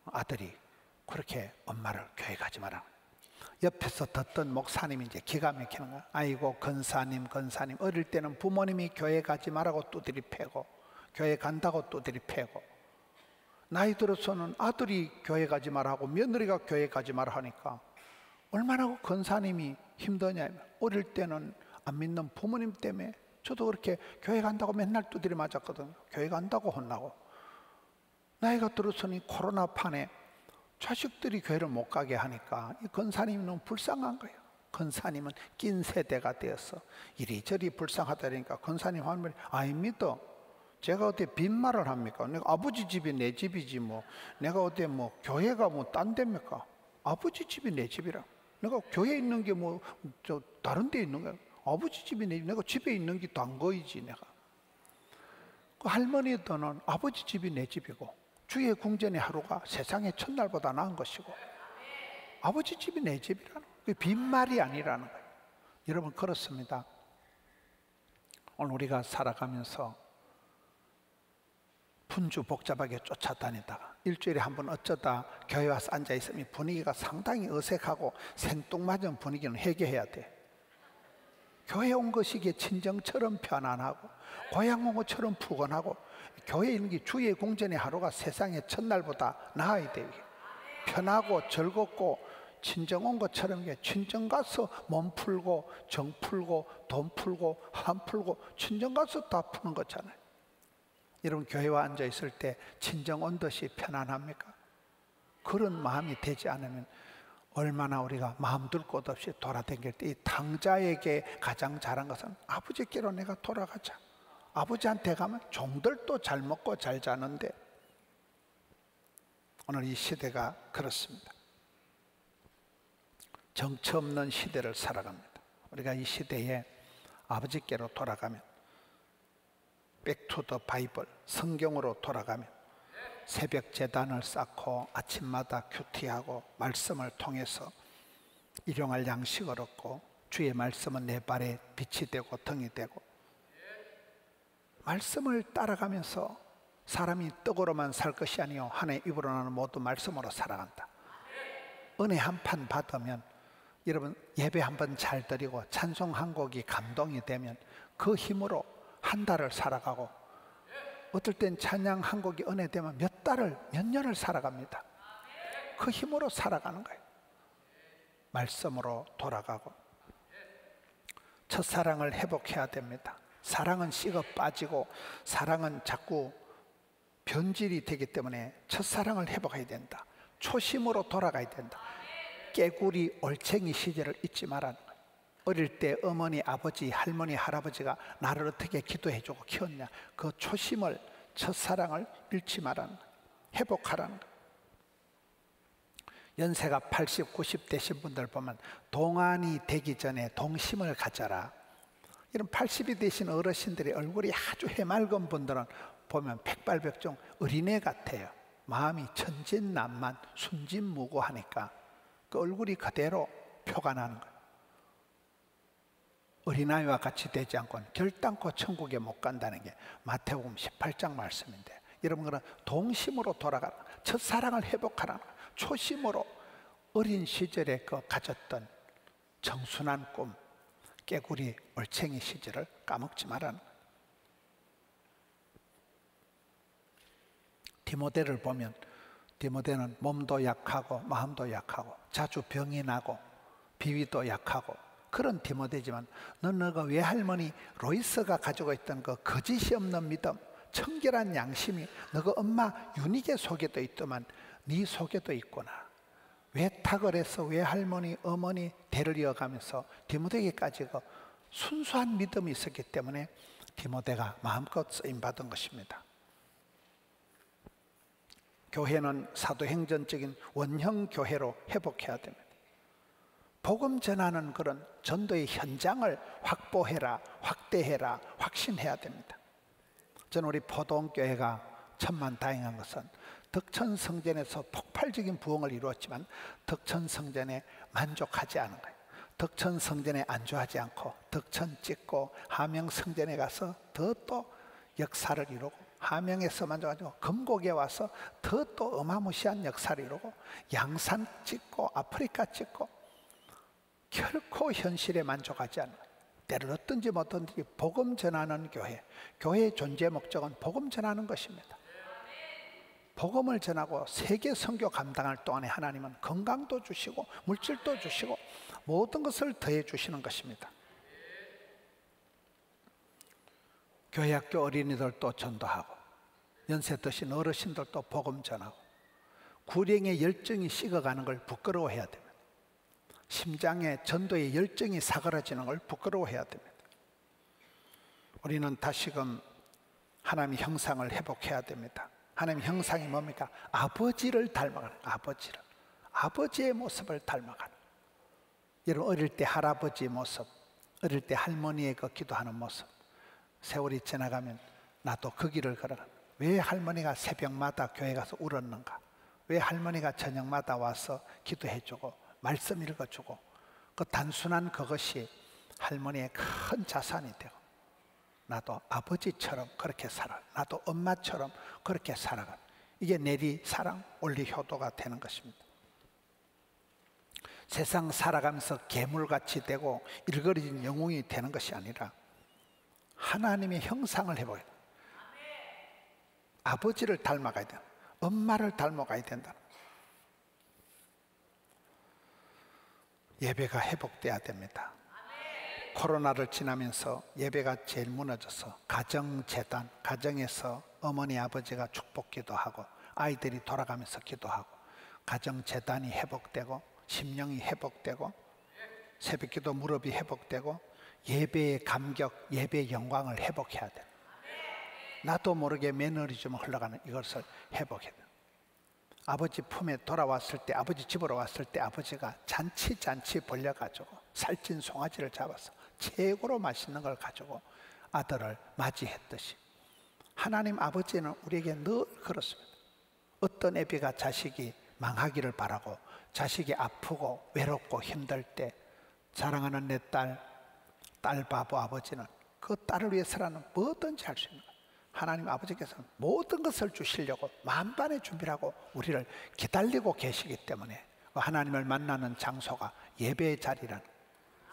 아들이 그렇게 엄마를 교회 가지 마라. 옆에서 듣던 목사님이 이제 기가 막히는 거야. 아이고 권사님 어릴 때는 부모님이 교회 가지 말라고 두드리 패고, 교회 간다고 두드리 패고, 나이 들어서는 아들이 교회 가지 말라고 며느리가 교회 가지 말라 하니까 얼마나 권사님이 힘드냐. 어릴 때는 안 믿는 부모님 때문에 저도 그렇게 교회 간다고 맨날 두드리 맞았거든요. 교회 간다고 혼나고. 나이가 들어서니 코로나판에 자식들이 교회를 못 가게 하니까 이 권사님이 너무 불쌍한 거예요. 권사님은 낀 세대가 되어서 이리저리 불쌍하다니까 권사님 하는 말이 아닙니다. 제가 어디 빈말을 합니까? 내가 아버지 집이 내 집이지 뭐 내가 어디 뭐 교회가 뭐 딴 데입니까? 아버지 집이 내 집이라. 내가 교회에 있는 게 뭐 저 다른 데 있는 거야. 아버지 집이 내 집. 내가 집에 있는 게 딴 거이지 내가. 그 할머니들은 아버지 집이 내 집이고 주의 궁전의 하루가 세상의 첫날보다 나은 것이고 아버지 집이 내 집이라는 거예요. 빈말이 아니라는 거예요. 여러분 그렇습니다. 오늘 우리가 살아가면서 분주복잡하게 쫓아다니다가 일주일에 한 번 어쩌다 교회 와서 앉아있으면 분위기가 상당히 어색하고 생뚱맞은 분위기는 해결해야 돼. 교회 온 것이 이게 친정처럼 편안하고 고향 온 것처럼 푸근하고 교회에 있는 게 주의 궁전의 하루가 세상의 첫날보다 나아야 돼요. 편하고 즐겁고 친정 온 것처럼 친정 가서 몸 풀고 정 풀고 돈 풀고 한 풀고 친정 가서 다 푸는 거잖아요. 여러분 교회와 앉아 있을 때 친정 온 듯이 편안합니까? 그런 마음이 되지 않으면 얼마나 우리가 마음 둘 곳 없이 돌아다닐 때 이 탕자에게 가장 잘한 것은 아버지께로 내가 돌아가자. 아버지한테 가면 종들도 잘 먹고 잘 자는데 오늘 이 시대가 그렇습니다. 정처 없는 시대를 살아갑니다. 우리가 이 시대에 아버지께로 돌아가면 백투더 바이블 성경으로 돌아가면 새벽 제단을 쌓고 아침마다 큐티하고 말씀을 통해서 일용할 양식을 얻고 주의 말씀은 내 발에 빛이 되고 등이 되고 말씀을 따라가면서 사람이 떡으로만 살 것이 아니요 하나의 입으로 나는 모든 말씀으로 살아간다. 은혜 한 판 받으면 여러분 예배 한 번 잘 드리고 찬송 한 곡이 감동이 되면 그 힘으로 한 달을 살아가고 어떨 땐 찬양 한 곡이 은혜 되면 몇 달을 몇 년을 살아갑니다. 그 힘으로 살아가는 거예요. 말씀으로 돌아가고 첫사랑을 회복해야 됩니다. 사랑은 식어 빠지고 사랑은 자꾸 변질이 되기 때문에 첫사랑을 회복해야 된다. 초심으로 돌아가야 된다. 깨구리 올챙이 시절을 잊지 말라는 거예요. 어릴 때 어머니, 아버지, 할머니, 할아버지가 나를 어떻게 기도해주고 키웠냐. 그 초심을, 첫사랑을 잃지 말라는 거예요. 회복하라는 거예요. 연세가 80, 90 되신 분들 보면 동안이 되기 전에 동심을 가져라. 이런 80이 되신 어르신들의 얼굴이 아주 해맑은 분들은 보면 백발백중 어린애 같아요. 마음이 천진난만 순진무구하니까 그 얼굴이 그대로 표가 나는 거예요. 어린아이와 같이 되지 않고는 결단코 천국에 못 간다는 게 마태복음 18장 말씀인데 여러분 그런 동심으로 돌아가라. 첫사랑을 회복하라. 초심으로 어린 시절에 그 가졌던 청순한 꿈 깨구리 올챙이 시절을 까먹지 말라는 거예요. 디모데를 보면 디모데는 몸도 약하고 마음도 약하고 자주 병이 나고 비위도 약하고 그런 디모데지만 넌 너가 외할머니 로이스가 가지고 있던 그 거짓이 없는 믿음 청결한 양심이 너가 엄마 유닉의 속에도 있더만 네 속에도 있구나. 외탁을해서 외할머니 어머니 대를 이어가면서 디모데에게까지 그 순수한 믿음이 있었기 때문에 디모데가 마음껏 쓰임받은 것입니다. 교회는 사도행전적인 원형 교회로 회복해야 됩니다. 복음 전하는 그런 전도의 현장을 확보해라, 확대해라, 확신해야 됩니다. 저는 우리 포도원교회가 천만다행한 것은 덕천 성전에서 폭발적인 부흥을 이루었지만 덕천 성전에 만족하지 않은 거예요. 덕천 성전에 안주하지 않고 덕천 찍고 하명 성전에 가서 더 또 역사를 이루고, 하명에서 만족하고 금곡에 와서 더 또 어마무시한 역사를 이루고, 양산 찍고 아프리카 찍고, 결코 현실에 만족하지 않아요. 때를 어떤지 못하든지 복음 전하는 교회, 교회의 존재 목적은 복음 전하는 것입니다. 복음을 전하고 세계 선교 감당할 동안에 하나님은 건강도 주시고 물질도 주시고 모든 것을 더해 주시는 것입니다. 교회 학교 어린이들도 전도하고 연세 드신 어르신들도 복음 전하고 구령의 열정이 식어가는 걸 부끄러워해야 됩니다. 심장에 전도의 열정이 사그라지는 걸 부끄러워해야 됩니다. 우리는 다시금 하나님의 형상을 회복해야 됩니다. 하나님의 형상이 뭡니까? 아버지를 닮아가는, 아버지의 모습을 닮아가는. 여러분 어릴 때 할아버지의 모습, 어릴 때 할머니의 그 기도하는 모습, 세월이 지나가면 나도 그 길을 걸어가. 왜 할머니가 새벽마다 교회 가서 울었는가? 왜 할머니가 저녁마다 와서 기도해주고 말씀 읽어주고, 그 단순한 그것이 할머니의 큰 자산이 되고, 나도 아버지처럼 그렇게 살아, 나도 엄마처럼 그렇게 살아가. 이게 내리 사랑, 원리 효도가 되는 것입니다. 세상 살아가면서 괴물같이 되고 일거리진 영웅이 되는 것이 아니라 하나님의 형상을 해보게 돼요. 아버지를 닮아가야 된다. 엄마를 닮아가야 된다. 예배가 회복돼야 됩니다. 코로나를 지나면서 예배가 제일 무너져서 가정재단, 가정에서 어머니 아버지가 축복기도 하고 아이들이 돌아가면서 기도하고 가정재단이 회복되고 심령이 회복되고 새벽기도 무릎이 회복되고 예배의 감격, 예배의 영광을 회복해야 돼요. 나도 모르게 매너리즘 흘러가는 이것을 회복해야 돼요. 아버지 품에 돌아왔을 때, 아버지 집으로 왔을 때 아버지가 잔치 벌려가지고 살찐 송아지를 잡아서 최고로 맛있는 걸 가지고 아들을 맞이했듯이 하나님 아버지는 우리에게 늘 그렇습니다. 어떤 애비가 자식이 망하기를 바라고 자식이 아프고 외롭고 힘들 때 사랑하는 내 딸 바보 아버지는 그 딸을 위해서라는 뭐든지 할 수 있는 거예요. 하나님 아버지께서는 모든 것을 주시려고 만반의 준비를 하고 우리를 기다리고 계시기 때문에 하나님을 만나는 장소가 예배의 자리라는,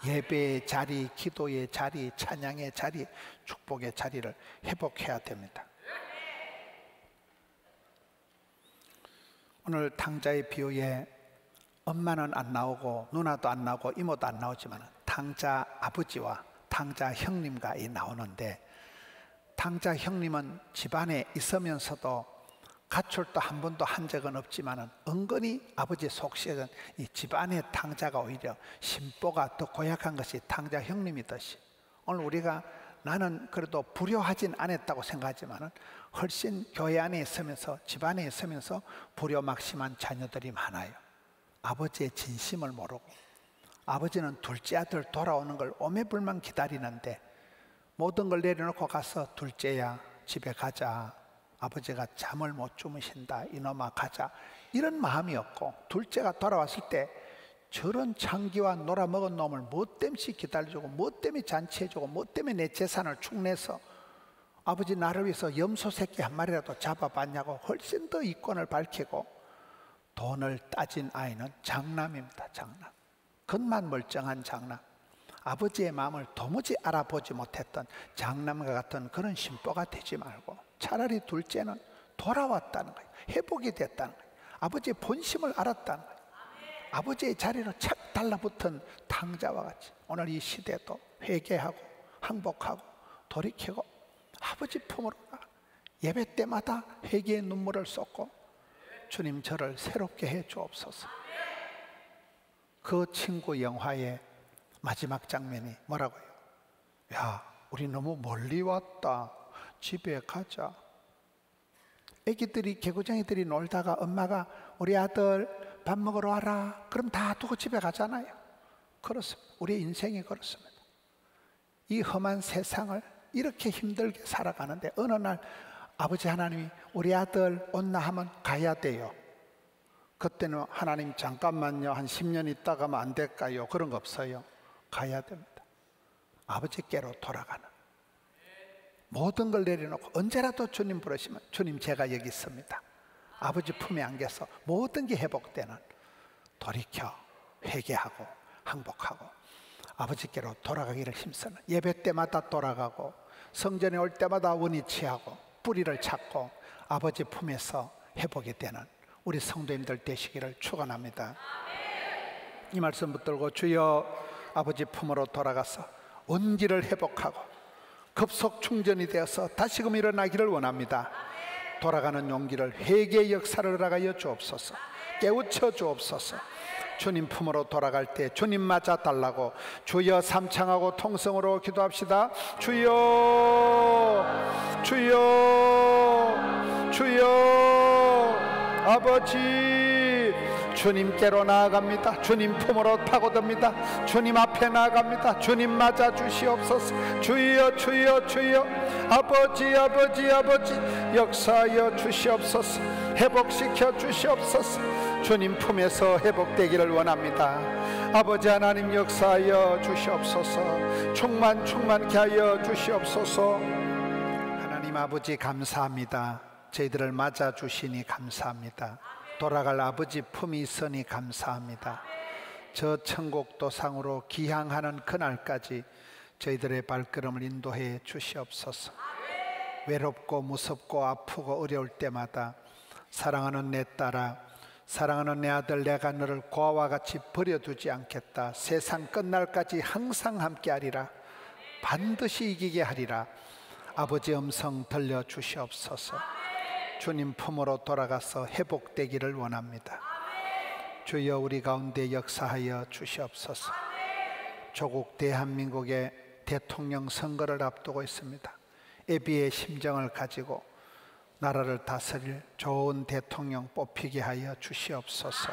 예배의 자리, 기도의 자리, 찬양의 자리, 축복의 자리를 회복해야 됩니다. 오늘 탕자의 비유에 엄마는 안 나오고 누나도 안 나오고 이모도 안 나오지만 탕자 아버지와 탕자 형님과 나오는데, 탕자 형님은 집안에 있으면서도 가출도 한 번도 한 적은 없지만 은근히 아버지 속시에는 이 집안의 탕자가 오히려 심보가 더 고약한 것이 탕자 형님이듯이, 오늘 우리가 나는 그래도 불효하진 않았다고 생각하지만 훨씬 교회 안에 있으면서 집안에 있으면서 불효막심한 자녀들이 많아요. 아버지의 진심을 모르고 아버지는 둘째 아들 돌아오는 걸 오매불만 기다리는데 모든 걸 내려놓고 가서 둘째야 집에 가자, 아버지가 잠을 못 주무신다, 이놈아 가자, 이런 마음이 없고 둘째가 돌아왔을 때 저런 창기와 놀아먹은 놈을 뭐 때문에 기다려주고 뭐 때문에 잔치해주고 뭐 때문에 내 재산을 축내서 아버지 나를 위해서 염소 새끼 한 마리라도 잡아봤냐고 훨씬 더 이권을 밝히고, 돈을 따진 아이는 장남입니다. 장남, 겉만 멀쩡한 장남, 아버지의 마음을 도무지 알아보지 못했던 장남과 같은 그런 심보가 되지 말고 차라리 둘째는 돌아왔다는 거예요. 회복이 됐다는 거예요. 아버지의 본심을 알았다는 거예요. 아버지의 자리로 착 달라붙은 탕자와 같이 오늘 이 시대도 회개하고 항복하고 돌이키고 아버지 품으로 예배 때마다 회개의 눈물을 쏟고 주님 저를 새롭게 해 주옵소서. 그 친구 영화의 마지막 장면이 뭐라고요? 야, 우리 너무 멀리 왔다. 집에 가자. 애기들이, 개구쟁이들이 놀다가 엄마가 우리 아들 밥 먹으러 와라. 그럼 다 두고 집에 가잖아요. 그렇습니다. 우리 인생이 그렇습니다. 이 험한 세상을 이렇게 힘들게 살아가는데 어느 날 아버지 하나님이 우리 아들 온나 하면 가야 돼요. 그때는 하나님 잠깐만요, 한 10년 있다 가면 안 될까요? 그런 거 없어요. 가야 됩니다. 아버지께로 돌아가는, 모든 걸 내려놓고 언제라도 주님 부르시면 주님 제가 여기 있습니다. 아버지 품에 안겨서 모든 게 회복되는, 돌이켜 회개하고 항복하고 아버지께로 돌아가기를 힘쓰는, 예배 때마다 돌아가고 성전에 올 때마다 원위치하고 뿌리를 찾고 아버지 품에서 회복이 되는 우리 성도님들 되시기를 축원합니다. 이 말씀 붙들고 주여 아버지 품으로 돌아가서 온기를 회복하고 급속 충전이 되어서 다시금 일어나기를 원합니다. 돌아가는 용기를, 회개의 역사를 허락하여 주옵소서. 깨우쳐 주옵소서. 주님 품으로 돌아갈 때 주님 맞아 달라고 주여 삼창하고 통성으로 기도합시다. 주여, 주여, 주여. 아버지, 주님께로 나아갑니다. 주님 품으로 파고듭니다. 주님 앞에 나아갑니다. 주님 맞아 주시옵소서. 주여, 주여, 주여. 아버지, 아버지, 아버지, 역사하여 주시옵소서. 회복시켜 주시옵소서. 주님 품에서 회복되기를 원합니다. 아버지 하나님 역사하여 주시옵소서. 충만케 하여 주시옵소서. 하나님 아버지 감사합니다. 저희들을 맞아 주시니 감사합니다. 돌아갈 아버지 품이 있으니 감사합니다. 저 천국 도상으로 기향하는 그날까지 저희들의 발걸음을 인도해 주시옵소서. 외롭고 무섭고 아프고 어려울 때마다 사랑하는 내 딸아, 사랑하는 내 아들, 내가 너를 고아와 같이 버려두지 않겠다. 세상 끝날까지 항상 함께하리라. 반드시 이기게 하리라. 아버지 음성 들려주시옵소서. 주님 품으로 돌아가서 회복되기를 원합니다. 주여 우리 가운데 역사하여 주시옵소서. 조국 대한민국의 대통령 선거를 앞두고 있습니다. 애비의 심정을 가지고 나라를 다스릴 좋은 대통령 뽑히게 하여 주시옵소서.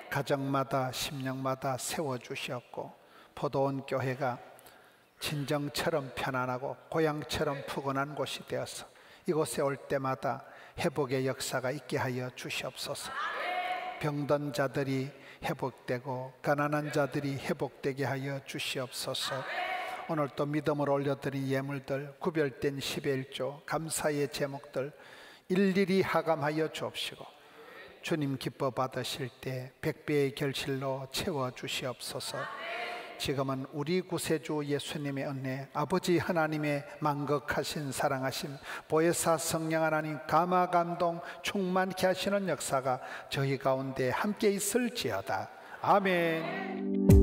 가정마다 심령마다 세워주시옵고 포도원 교회가 친정처럼 편안하고 고향처럼 푸근한 곳이 되어서 이곳에 올 때마다 회복의 역사가 있게 하여 주시옵소서. 병든 자들이 회복되고 가난한 자들이 회복되게 하여 주시옵소서. 오늘 또 믿음으로 올려드린 예물들, 구별된 11조 감사의 제목들 일일이 하감하여 주옵시고 주님 기뻐 받으실 때 100배의 결실로 채워주시옵소서. 지금은 우리 구세주 예수님의 은혜, 아버지 하나님의 만극하신 사랑하심, 보혜사 성령 하나님 감화 감동 충만케 하시는 역사가 저희 가운데 함께 있을지어다. 아멘.